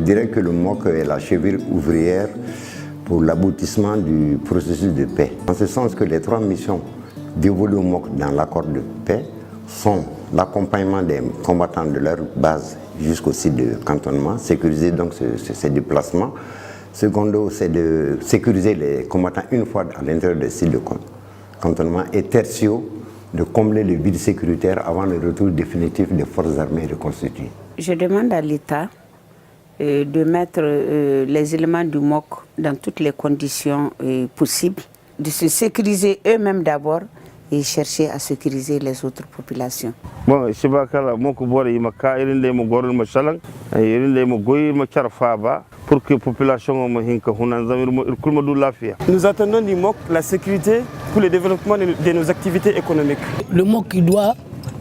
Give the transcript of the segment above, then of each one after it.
dirais que le MOC est la cheville ouvrière pour l'aboutissement du processus de paix. En ce sens que les 3 missions dévolues au MOC dans l'accord de paix sont l'accompagnement des combattants de leur base jusqu'au site de cantonnement, sécuriser donc ces déplacements. Secondo, c'est de sécuriser les combattants une fois à l'intérieur des sites de cantonnement. Et tertio, de combler le vide sécuritaire avant le retour définitif des forces armées reconstituées. Je demande à l'État de mettre les éléments du MOC dans toutes les conditions possibles, de se sécuriser eux-mêmes d'abord et chercher à sécuriser les autres populations. Bon, pour que la population Nous attendons du MOC la sécurité pour le développement de nos activités économiques. Le MOC doit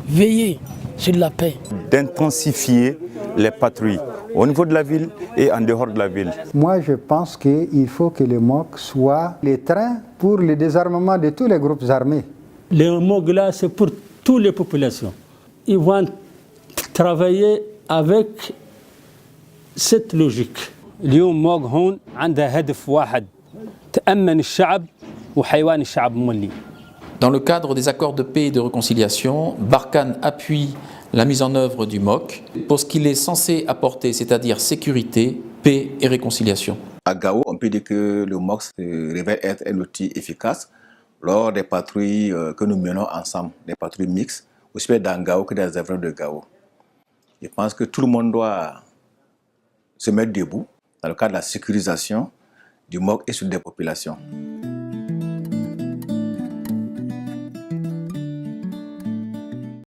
veiller sur la paix. D'intensifier les patrouilles au niveau de la ville et en dehors de la ville. Moi, je pense qu'il faut que le MOC soit les trains pour le désarmement de tous les groupes armés. Le MOC là, c'est pour toutes les populations. Ils vont travailler avec cette logique. اليوم موق هون عندها هدف واحد تأمن الشعب وحيوان الشعب مولي. Dans le cadre des accords de paix et de réconciliation, Barkhane appuie la mise en œuvre du MOC pour ce qu'il est censé apporter, c'est-à-dire sécurité, paix et réconciliation. À Gao, on peut dire que le MOC se révèle être un outil efficace lors des patrouilles que nous menons ensemble, des patrouilles mixtes, aussi bien dans Gao que dans les avions de Gao. Je pense que tout le monde doit se mettre debout dans le cadre de la sécurisation du MOC et sur des populations.